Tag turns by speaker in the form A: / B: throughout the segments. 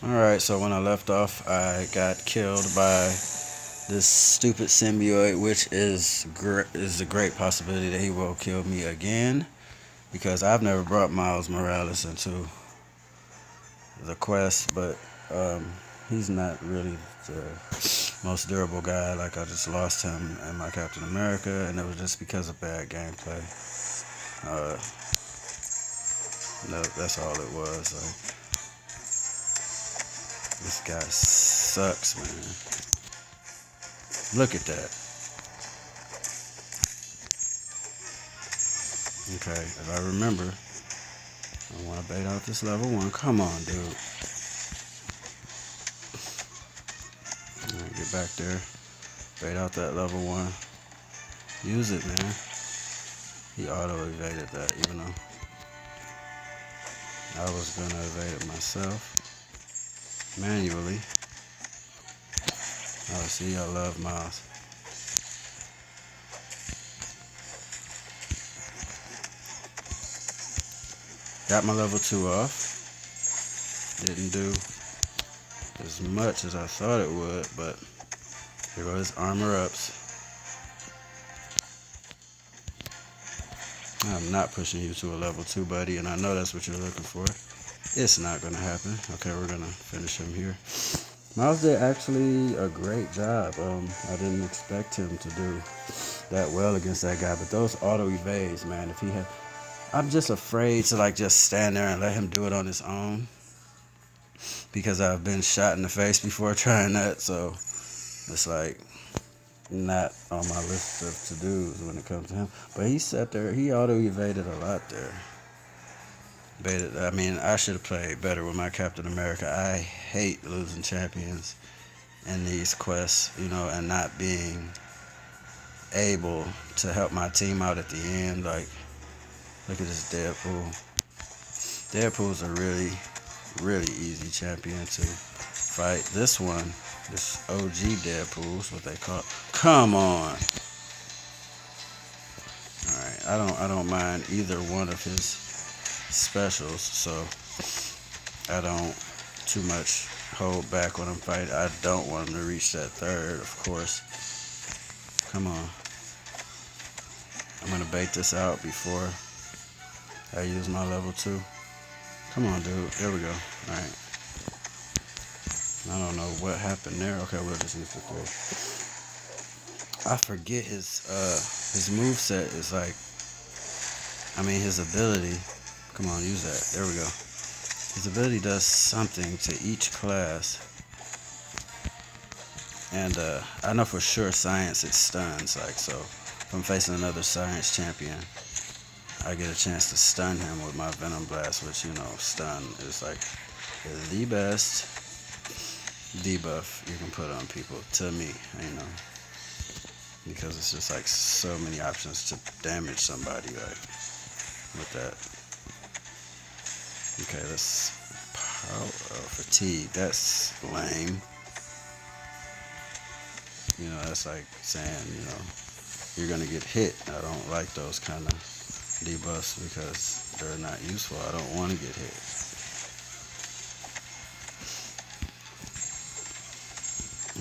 A: Alright, so when I left off, I got killed by this stupid symbiote, which is a great possibility that he will kill me again because I've never brought Miles Morales into the quest, but he's not really the most durable guy. Like, I just lost him in my Captain America, and it was just because of bad gameplay. Uh, no, that's all it was. Like, this guy sucks, man. Look at that. Okay, if I remember, I want to bait out this level 1. Come on, dude. All right, get back there. Bait out that level 1. Use it, man. He auto-evaded that, even though I was going to evade it myself. Manually. Oh, see, I love Miles. Got my level 2 off. Didn't do as much as I thought it would, but here goes armor ups. I'm not pushing you to a level 2, buddy, and I know that's what you're looking for. It's not going to happen. Okay, we're going to finish him here. Miles did actually a great job. I didn't expect him to do that well against that guy, but those auto evades, man, if he had... I'm just afraid to just stand there and let him do it on his own because I've been shot in the face before trying that, so it's not on my list of to-dos when it comes to him. But he sat there, he auto-evaded a lot there. I should have played better with my Captain America. I hate losing champions in these quests, and not being able to help my team out at the end. Like, look at this Deadpool. Deadpool's a really, really easy champion to fight. This OG Deadpool is what they call it. Come on. Alright, I don't mind either one of his specials, so I don't too much hold back when I'm fighting. I don't want him to reach that third, of course. Come on. I'm gonna bait this out before I use my level 2. Come on, dude. There we go. Alright. I don't know what happened there. Okay, we'll just use the 3. I forget his moveset is his ability. Come on, use that. There we go. His ability does something to each class. And I know for sure science it stuns. So if I'm facing another science champion, I get a chance to stun him with my Venom Blast, which, stun is the best debuff you can put on people, to me, because it's just so many options to damage somebody with that. Okay, that's fatigue. That's lame. That's like saying, you're gonna get hit. I don't like those kind of debuffs because they're not useful. I don't want to get hit.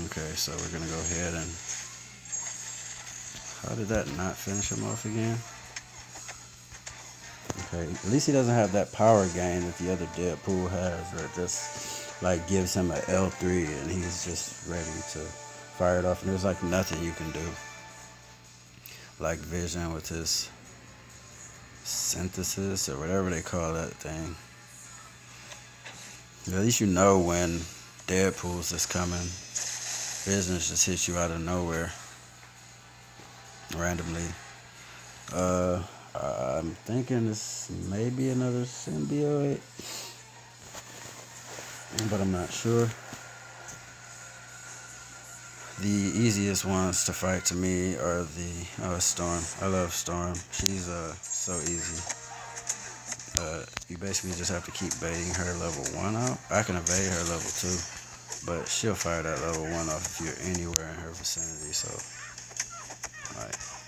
A: Okay, so we're gonna go ahead and... How did that not finish him off again? Okay, at least he doesn't have that power gain that the other Deadpool has, that just gives him a L3 and he's just ready to fire it off. And there's nothing you can do. Like Vision with his synthesis or whatever they call that thing. At least you know when Deadpool's is coming. Vision just hits you out of nowhere randomly. I'm thinking this may be another symbiote, but I'm not sure. The easiest ones to fight to me are the Storm. I love Storm. She's so easy. You basically just have to keep baiting her level 1 out. I can evade her level 2, but she'll fire that level 1 off if you're anywhere in her vicinity. So,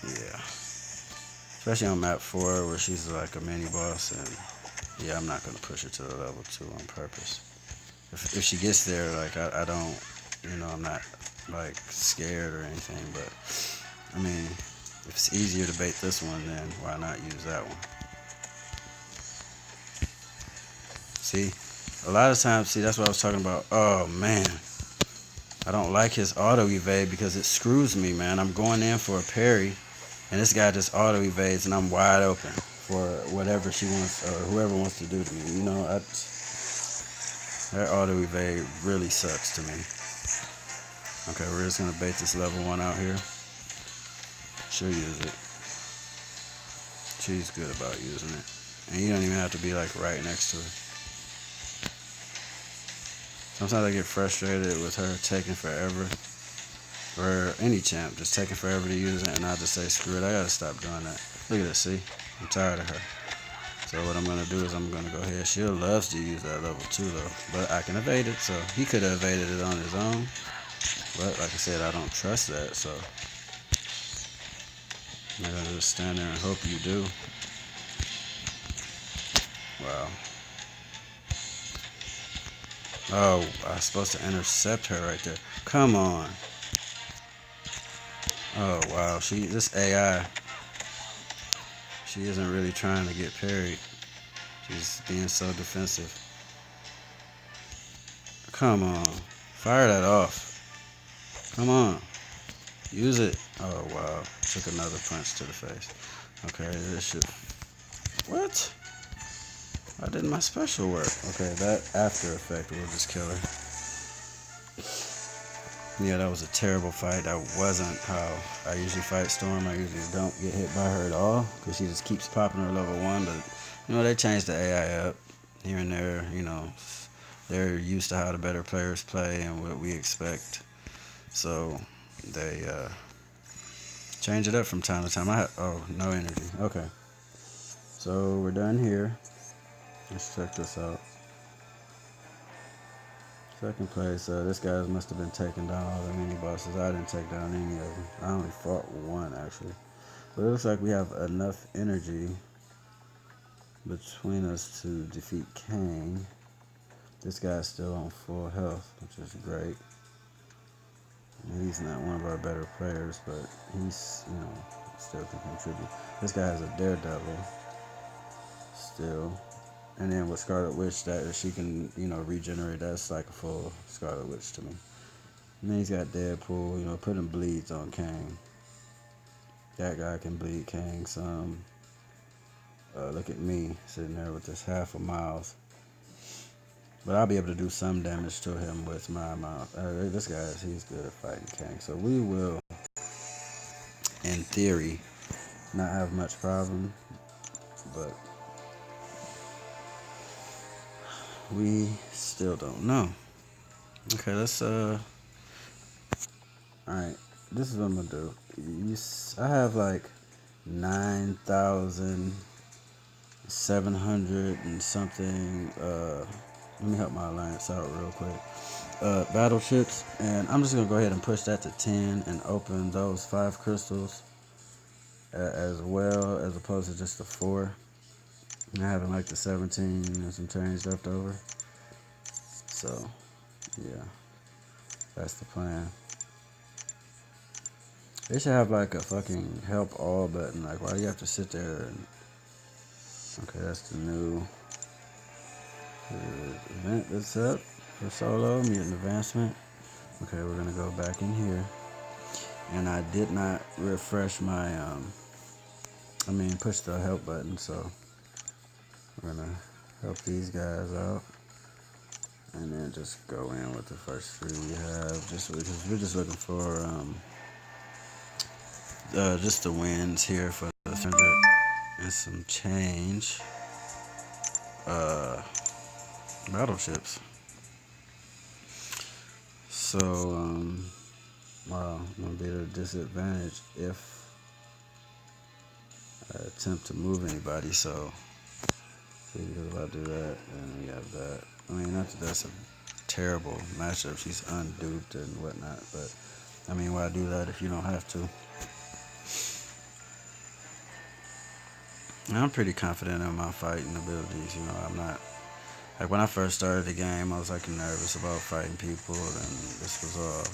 A: yeah. Especially on map 4 where she's a mini boss, and yeah, I'm not gonna push her to the level 2 on purpose. if she gets there, like I don't, I'm not like scared or anything. But I mean, if it's easier to bait this one, then why not use that one? See, a lot of times, see, that's what I was talking about. Oh man, I don't like his auto evade because it screws me, man. I'm going in for a parry, and this guy just auto evades, and I'm wide open for whatever she wants or whoever wants to do to me. That auto evade really sucks to me. Okay, we're just gonna bait this level 1 out here. She'll use it. She's good about using it, and you don't even have to be like right next to her. Sometimes I get frustrated with her taking forever, or any champ just taking forever to use it, and I just say screw it. I gotta stop doing that. Look at this. See, I'm tired of her. So what I'm gonna do is I'm gonna go ahead. She loves to use that level 2 though, but I can evade it. So he could have evaded it on his own, but like I said, I don't trust that. So I'm gonna just stand there and hope you do. Wow. Oh, I was supposed to intercept her right there. Come on. Oh wow. This AI. She isn't really trying to get parried. She's being so defensive. Come on. Fire that off. Come on. Use it. Oh, wow. Took another punch to the face. Okay, this should... What? I did my special work. Okay, that after effect will just kill her. Yeah, that was a terrible fight. That wasn't how I usually fight Storm. I usually don't get hit by her at all because she just keeps popping her level 1. But, they changed the AI up here and there. They're used to how the better players play and what we expect. So they change it up from time to time. No energy. Okay. So we're done here. Let's check this out. Second place, this guy must have been taking down all the mini bosses. I didn't take down any of them. I only fought one actually. But it looks like we have enough energy between us to defeat Kang. This guy's still on full health, which is great. He's not one of our better players, but he's, still can contribute. This guy has a Daredevil still. And then with Scarlet Witch, that she can, regenerate. That's like a full Scarlet Witch to me. And then he's got Deadpool, putting bleeds on Kang. That guy can bleed Kang some. Look at me sitting there with this half a Miles. But I'll be able to do some damage to him with my Miles. This guy, he's good at fighting Kang. So we will, in theory, not have much problem. But we still don't know. Okay, let's alright, this is what I'm gonna do. I have like 9,700 and something. Let me help my alliance out real quick. Battle chips, and I'm just gonna go ahead and push that to 10 and open those 5 crystals as well, as opposed to just the 4. And having like the 17 and some change left over. So, yeah, that's the plan. They should have like a fucking help all button. Like, why do you have to sit there and... Okay, that's the new event that's up for solo, mutant advancement. Okay, we're gonna go back in here. And I did not refresh my, push the help button, so we're gonna help these guys out. And then just go in with the first 3 we have, just because we're just looking for, just the wins here for the 100 and some change. Battle chips. So, wow, I'm gonna be at a disadvantage if I attempt to move anybody. So, see, because if I do that, then we have that. Not that that's a terrible matchup. She's unduped and whatnot, but why do that if you don't have to? I'm pretty confident in my fighting abilities. I'm not Like when I first started the game, I was like nervous about fighting people, and this was all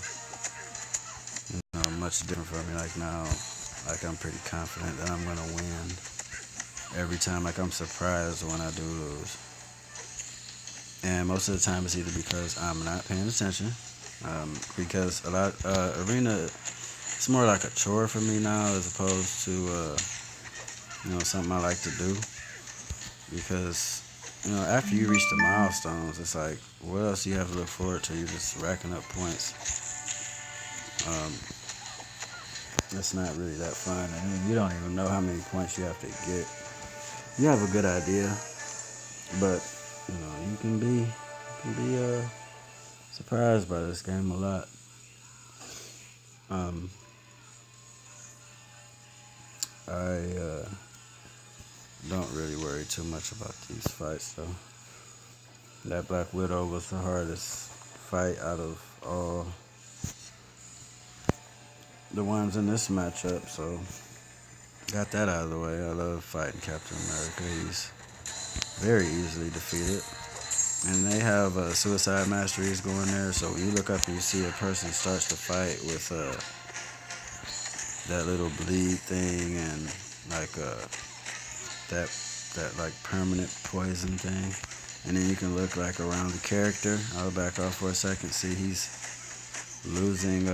A: much different for me. Like now, like I'm pretty confident that I'm gonna win every time. Like I'm surprised when I do lose, and most of the time it's either because I'm not paying attention, because a lot arena it's more like a chore for me now as opposed to something I like to do because after you reach the milestones, it's like what else do you have to look forward to? You're just racking up points. Um, it's not really that fun, and you don't even know how many points you have to get. You have a good idea, but you can be surprised by this game a lot. Um, I don't really worry too much about these fights though. That Black Widow was the hardest fight out of all the ones in this matchup, so got that out of the way. I love fighting Captain America. He's very easily defeated. And they have suicide masteries going there, so when you look up and you see a person starts to fight with that little bleed thing and like that like permanent poison thing, and then you can look like around the character. I'll back off for a second. See, he's losing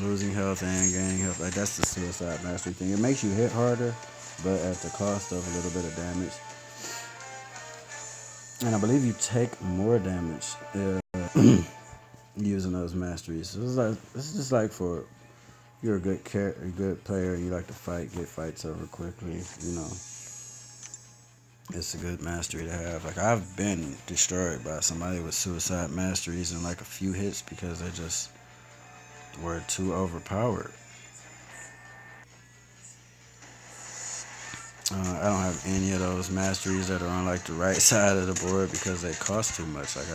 A: losing health and gaining health. Like that's the suicide mastery thing. It makes you hit harder, but at the cost of a little bit of damage. And I believe you take more damage using those masteries. So this is just like for you're a good player, and you like to fight, get fights over quickly. It's a good mastery to have. Like I've been destroyed by somebody with suicide masteries in like a few hits because they just were too overpowered. I don't have any of those masteries that are on like the right side of the board because they cost too much. Like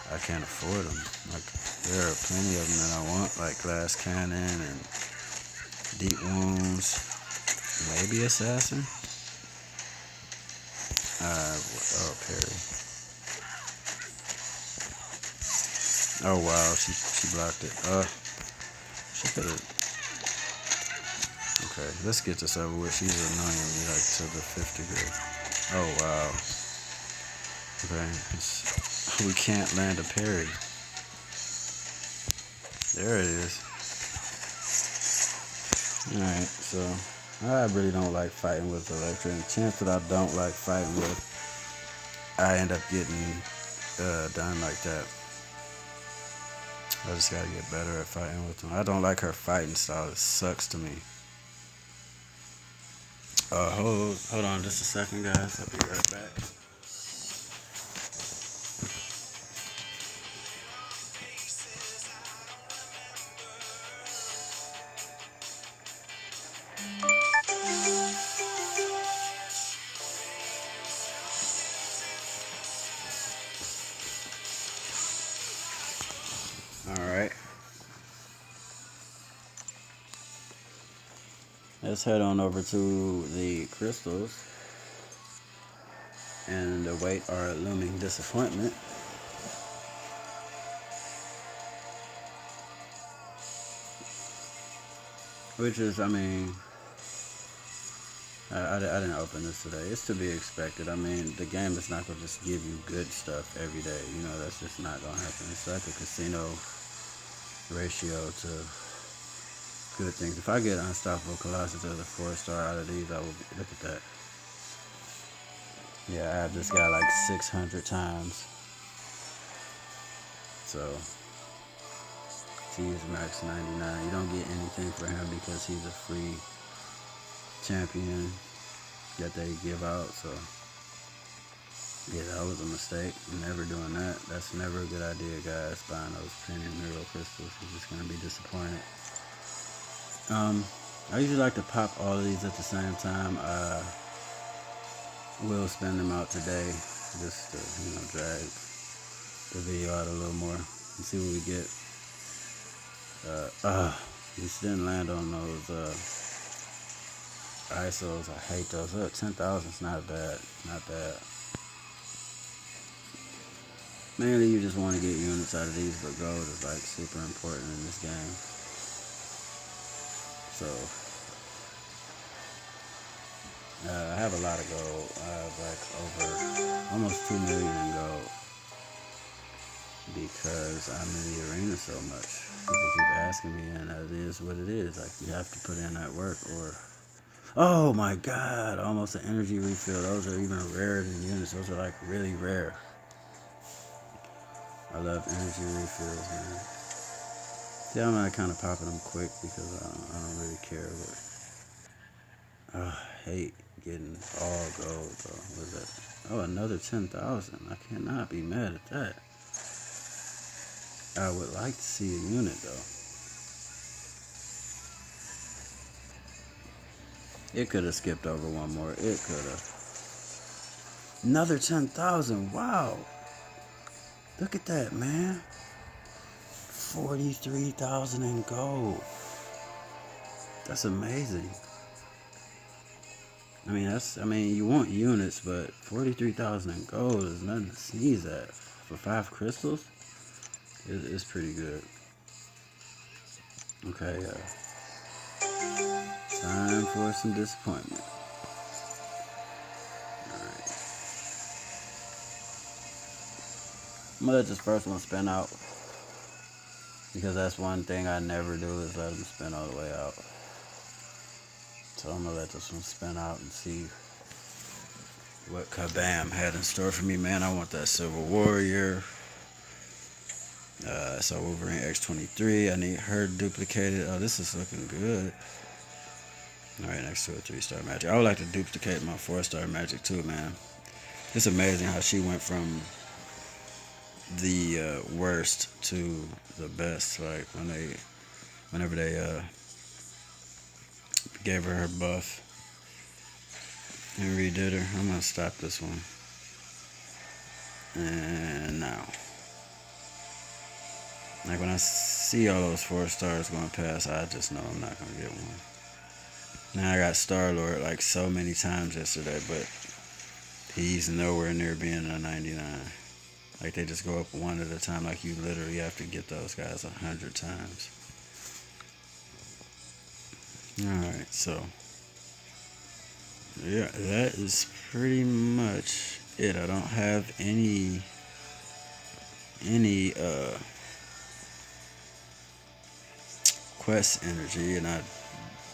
A: I can't afford them. Like there are plenty of them that I want, like glass cannon and deep wounds, maybe assassin. Parry. Oh wow, she blocked it. She could have. Okay, let's get this over with. She's annoying me like to the fifth degree. Oh wow. Okay, we can't land a parry. There it is. Alright, so I really don't like fighting with Electra, and the chance that I don't like fighting with, I end up getting done like that. I just gotta get better at fighting with them. I don't like her fighting style. It sucks to me. Hold on just a second, guys. I'll be right back. Alright. Let's head on over to the crystals and await our looming disappointment. Which is, I mean, I didn't open this today. It's to be expected. I mean, the game is not going to just give you good stuff every day. That's just not going to happen. It's like a casino ratio to good things. If I get Unstoppable Colossus as a 4-star out of these, I will look at that. Yeah, I have this guy like 600 times. So, he's max 99. You don't get anything for him because he's a free champion that they give out. So, yeah, that was a mistake. Never doing that. That's never a good idea, guys. Buying those premium hero crystals. You're just going to be disappointed. I usually like to pop all of these at the same time. I will spend them out today just to, drag the video out a little more and see what we get. Just didn't land on those ISOs, I hate those. 10,000 is not bad. Not bad. Mainly you just want to get units out of these, but gold is like super important in this game. So I have a lot of gold. I have like over almost 2 million in gold because I'm in the arena so much. People keep asking me, and that is what it is. Like you have to put in that work, or oh my god, almost an energy refill. Those are even rarer than units. Those are like really rare. I love energy refills, man. Yeah, I'm not kind of popping them quick because I don't really care. But I hate getting all gold though. What is that? Oh, another 10,000. I cannot be mad at that. I would like to see a unit though. It could have skipped over one more. It could have. Another 10,000. Wow. Look at that, man. 43,000 in gold. That's amazing. I mean, you want units, but 43,000 in gold is nothing to sneeze at. For 5 crystals, it's pretty good. Okay, time for some disappointment. Alright. I'm gonna let this first one spin out. Because that's one thing I never do is let them spin all the way out. So I'm gonna let this one spin out and see what Kabam had in store for me, man. I want that Silver Warrior. So Wolverine X23. I need her duplicated. Oh, this is looking good. Alright, next to a 3-star magic. I would like to duplicate my 4-star magic too, man. It's amazing how she went from the worst to the best. Like whenever they gave her buff and redid her. I'm gonna stop this one. And now, like when I see all those 4 stars going past, I just know I'm not gonna get one. Now I got Star-Lord like so many times yesterday, but he's nowhere near being a 99. Like they just go up one at a time. Like you literally have to get those guys 100 times. Alright, so yeah, that is pretty much it. I don't have any quest energy, and I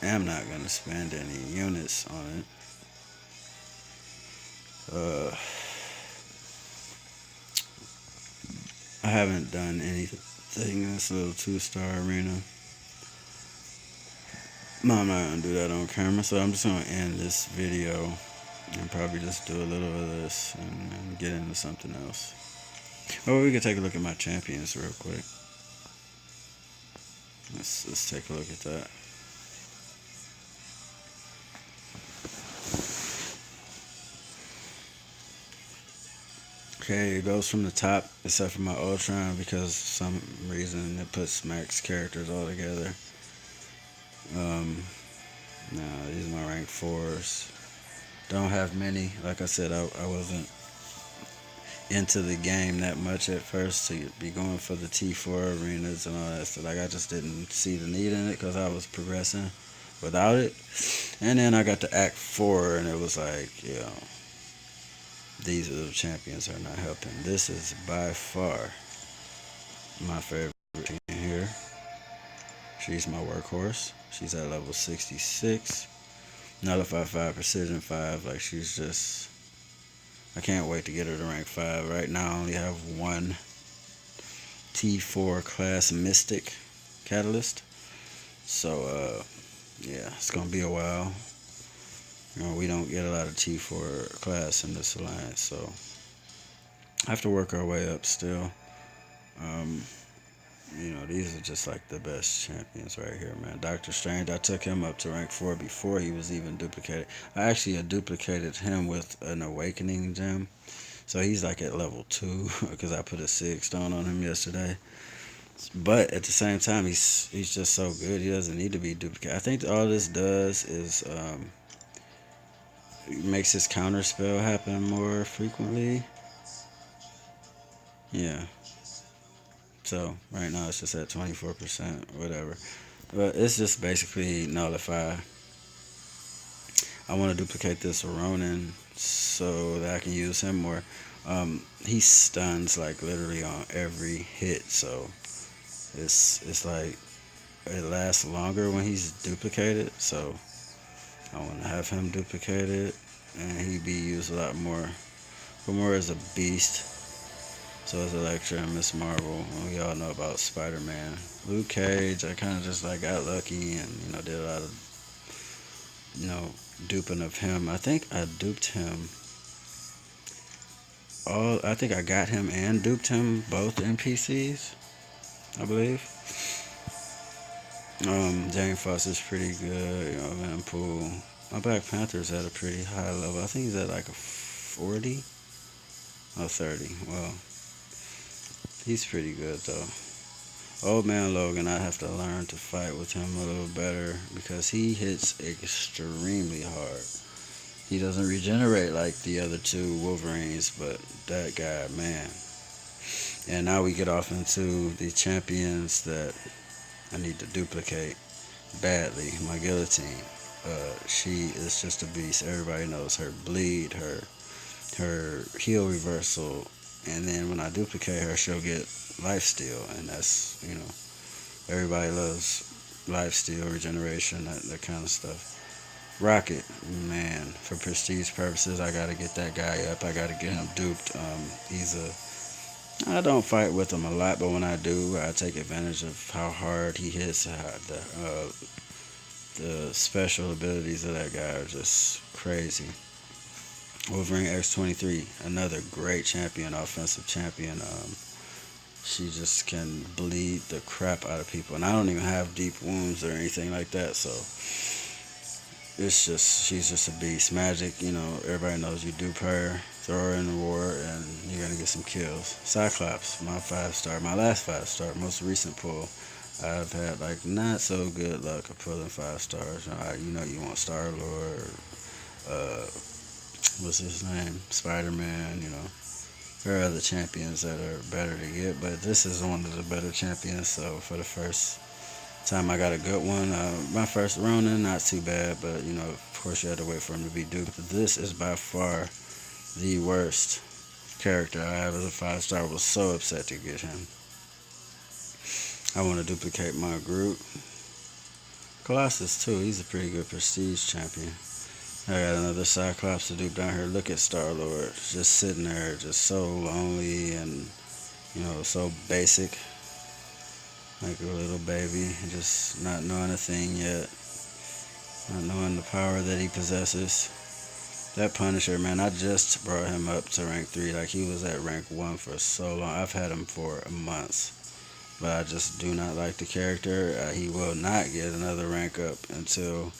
A: am not gonna spend any units on it. I haven't done anything in this little 2-star arena. No, I'm not gonna do that on camera, so I'm just gonna end this video and probably just do a little of this and get into something else. Oh, we can take a look at my champions real quick. Let's take a look at that. Okay, it goes from the top, except for my Ultron, because for some reason it puts max characters all together. Nah, these are my rank 4s. Don't have many. Like I said, I wasn't into the game that much at first to be going for the T4 arenas and all that stuff. Like I just didn't see the need in it because I was progressing without it. And then I got to Act 4 and it was like, these are the champions are not helping. This is by far my favorite in here. She's my workhorse. She's at level 66. Nullify 5, Precision 5. Like she's just... I can't wait to get her to rank 5. Right now I only have one T4 class Mystic Catalyst. So, yeah, it's going to be a while. We don't get a lot of T4 class in this alliance, so I have to work our way up still. These are just like the best champions right here, man. Doctor Strange, I took him up to rank 4 before he was even duplicated. I actually had duplicated him with an Awakening gem. So he's like at level 2 because I put a 6 stone on him yesterday. But at the same time, he's just so good. He doesn't need to be duplicated. I think all this does is makes his counter spell happen more frequently. Yeah. So right now it's just at 24%, whatever. But it's just basically nullify. I want to duplicate this Ronin so that I can use him more. He stuns like literally on every hit, so it's like it lasts longer when he's duplicated. So I want to have him duplicated, and he be used a lot more. Gamora is a beast. So is Elektra and Miss Marvel. We all know about Spider-Man. Luke Cage, I kind of just like got lucky and did a lot of duping of him. I think I duped him. I think I got him and duped him both NPCs, I believe. Jane Foster's pretty good. Van Poole. My Black Panther's at a pretty high level. I think he's at like a 40 or 30. Well, he's pretty good though. Old Man Logan, I have to learn to fight with him a little better because he hits extremely hard. He doesn't regenerate like the other two Wolverines, but that guy, man. And now we get off into the champions that I need to duplicate badly. My Guillotine. She is just a beast. Everybody knows her bleed, her heal reversal, and then when I duplicate her, she'll get life steal, and that's everybody loves life steal, regeneration, that kind of stuff. Rocket, man, for prestige purposes, I gotta get that guy up. I gotta get him duped. I don't fight with him a lot, but when I do, I take advantage of how hard he hits. The special abilities of that guy are just crazy. Wolverine X-23, another great champion, offensive champion. She just can bleed the crap out of people, and I don't even have deep wounds or anything like that. So she's just a beast. Magic, everybody knows you dupe her, throw her in the war, and you're gonna get some kills. Cyclops, my 5-star, my last 5-star, most recent pull. I've had like not so good luck of pulling 5 stars. You want Star Lord, what's his name, Spider-Man. There are other champions that are better to get, but this is one of the better champions. So for the first time I got a good one. My first Ronin, not too bad, but of course you had to wait for him to be duped. This is by far the worst character I have as a 5-star. Was so upset to get him. I want to duplicate my group. Colossus too. He's a pretty good prestige champion. I got another Cyclops to dupe down here. Look at Star Lord, just sitting there, just so lonely and so basic. Like a little baby, just not knowing a thing yet, not knowing the power that he possesses. That Punisher, man, I just brought him up to rank 3. Like, he was at rank 1 for so long. I've had him for months, but I just do not like the character. He will not get another rank up until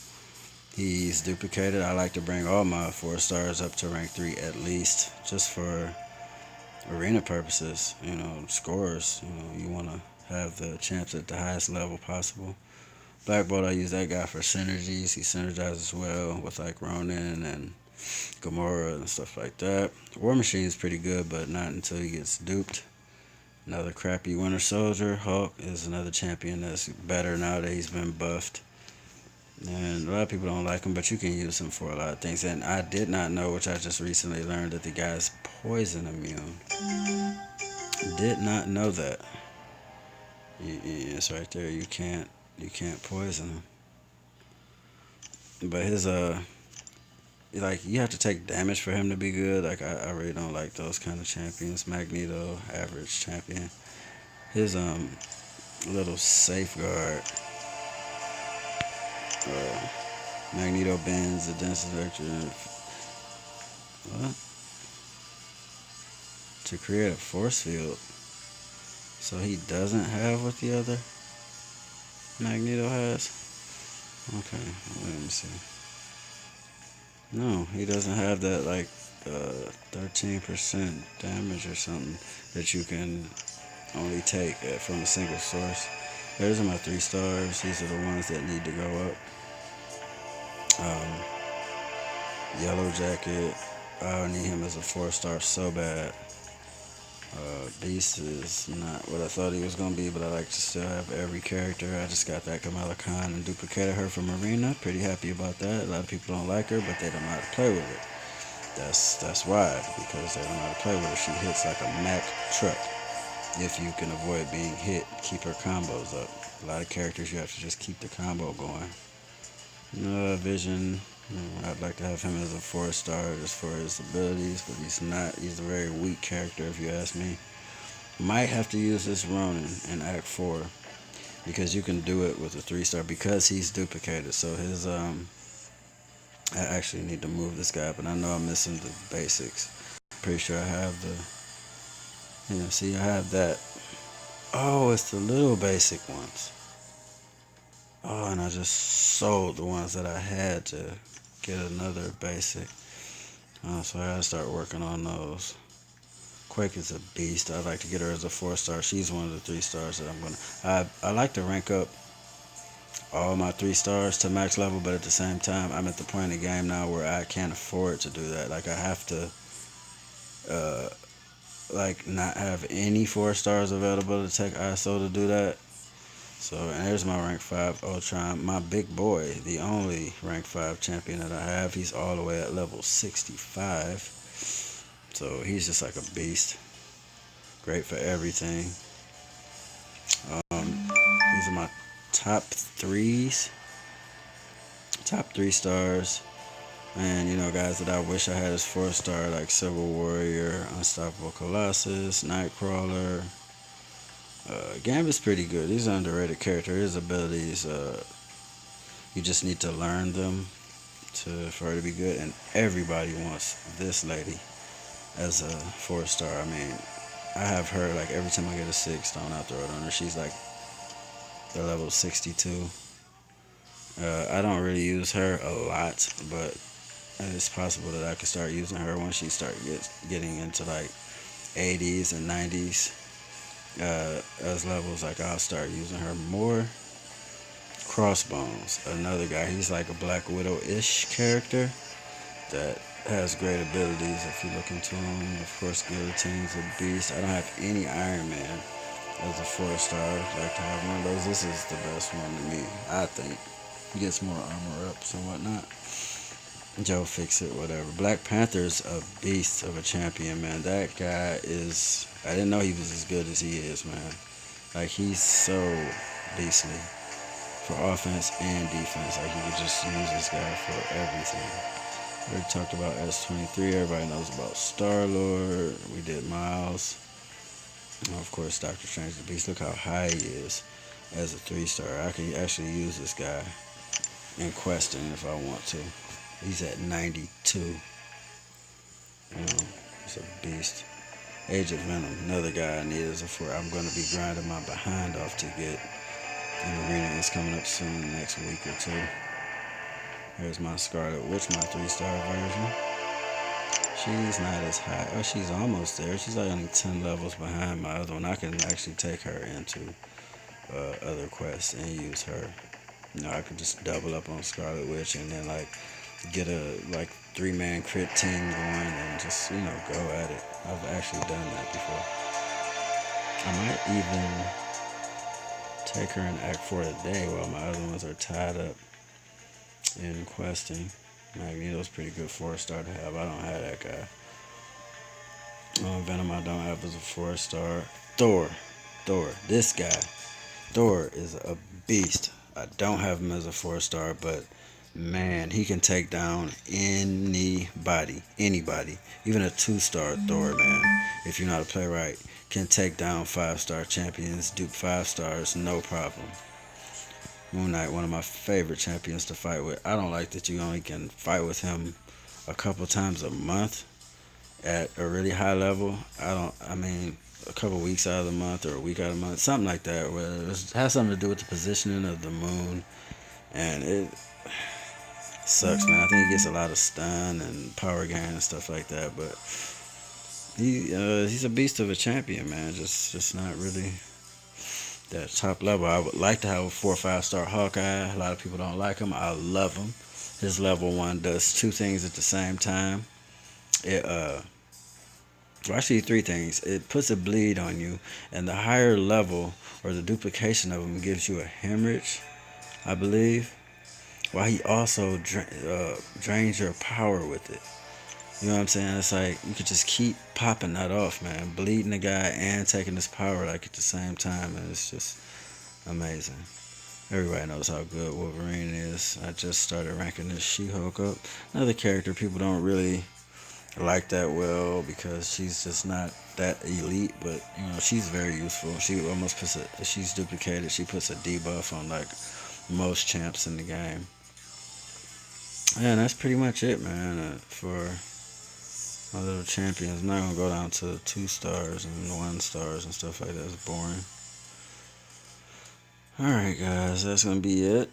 A: he's duplicated. I like to bring all my 4 stars up to rank 3 at least, just for arena purposes, scores. You want to have the champs at the highest level possible. Black Bolt, I use that guy for synergies. He synergizes well with like Ronin and Gamora and stuff like that. War Machine is pretty good, but not until he gets duped. Another crappy Winter Soldier. Hulk is another champion that's better now that he's been buffed. And a lot of people don't like him, but you can use him for a lot of things. And I did not know, which I just recently learned, that the guy's poison immune. Did not know that. It's right there. You can't poison him. But his like, you have to take damage for him to be good. Like, I really don't like those kind of champions. Magneto, average champion. His little safeguard. Magneto bends the density vector. What? To create a force field. So he doesn't have what the other Magneto has? Okay, let me see. No, he doesn't have that, like, 13% damage or something that you can only take from a single source. Those are my 3 stars. These are the ones that need to go up. Yellow Jacket. I need him as a 4-star so bad. Beast is not what I thought he was gonna be, but I like to still have every character. I just got that Kamala Khan and duplicated her from Arena. Pretty happy about that. A lot of people don't like her, but they don't know how to play with it. That's why, because they don't know how to play with her. She hits like a Mack truck. If you can avoid being hit, keep her combos up. A lot of characters you have to just keep the combo going. Vision. I'd like to have him as a 4-star just for his abilities, but he's not. He's a very weak character, if you ask me. Might have to use this Ronin in Act 4 because you can do it with a 3-star because he's duplicated. So his I actually need to move this guy, but I know I'm missing the basics. Pretty sure I have the. See, I have that. Oh, it's the little basic ones. Oh, and I just sold the ones that I had to get another basic. So I gotta start working on those. Quake is a beast. I'd like to get her as a 4-star. She's one of the 3-stars that I'm gonna. I like to rank up all my 3-stars to max level, but at the same time, I'm at the point in the game now where I can't afford to do that. Like I have to, not have any 4-stars available to take ISO to do that. So, and there's my rank 5 Ultron, my big boy, the only rank 5 champion that I have. He's all the way at level 65. So he's just like a beast. Great for everything. These are my top 3s. Top 3 stars. And, guys that I wish I had as 4-star, like Civil Warrior, Unstoppable Colossus, Nightcrawler. Gambit's pretty good. He's an underrated character. His abilities, you just need to learn them for her to be good. And everybody wants this lady as a 4-star. I mean, I have her like every time I get a 6-star, I throw it on her. She's like the level 62. I don't really use her a lot, but it's possible that I could start using her once she start getting into like 80s and 90s as levels. Like I'll start using her more. Crossbones, another guy. He's like a Black Widow-ish character that has great abilities. If you look into him, of course, Guillotine's a beast. I don't have any Iron Man as a 4-star. I'd like to have one of those. This is the best one to me, I think. He gets more armor ups and whatnot. Joe Fix-It, whatever. Black Panther's a beast of a champion, man. That guy is. I didn't know he was as good as he is, man. Like, he's so beastly for offense and defense. Like, you could just use this guy for everything. We already talked about S23. Everybody knows about Star-Lord. We did Miles. And of course, Doctor Strange the Beast. Look how high he is as a 3-star. I can actually use this guy in questing if I want to. He's at 92. He's a beast. Age of Venom, another guy I need as a 4. I'm going to be grinding my behind off to get an arena. It's coming up soon, next week or 2. Here's my Scarlet Witch, my 3-star version. She's not as high. Oh, she's almost there. She's like only 10 levels behind my other one. I can actually take her into other quests and use her. I could just double up on Scarlet Witch and then get a 3-man crit team going and just go at it. I've actually done that before. I might even take her in Act 4 today while my other ones are tied up in questing. Magneto's pretty good 4-star to have. I don't have that guy. Venom I don't have as a 4-star. Thor, this guy. Thor is a beast. I don't have him as a 4-star, but man, he can take down anybody. Even a 2-star Thor, man, if you know how to play right, can take down 5-star champions, dupe 5-stars, no problem. Moon Knight, one of my favorite champions to fight with. I don't like that you only can fight with him a couple times a month at a really high level. A couple weeks out of the month or a week out of the month, something like that, where it has something to do with the positioning of the moon, and it sucks, man. I think he gets a lot of stun and power gain and stuff like that, but he's a beast of a champion, man. Just not really that top level. I would like to have a 4 or 5-star Hawkeye. A lot of people don't like him. I love him. This level 1 does 2 things at the same time. It well, actually 3 things. It puts a bleed on you, and the higher level or the duplication of them gives you a hemorrhage, I believe. While he also drains your power with it. You know what I'm saying? It's like you could just keep popping that off, man. Bleeding the guy and taking his power like at the same time, and it's just amazing. Everybody knows how good Wolverine is. I just started ranking this She-Hulk up. Another character people don't really like that well because she's just not that elite, but you know she's very useful. She almost puts a she's duplicated. She puts a debuff on like most champs in the game. And that's pretty much it, man. For my little champions, I'm not gonna go down to 2 stars and 1 stars and stuff like that. It's boring. Alright, guys, that's gonna be it.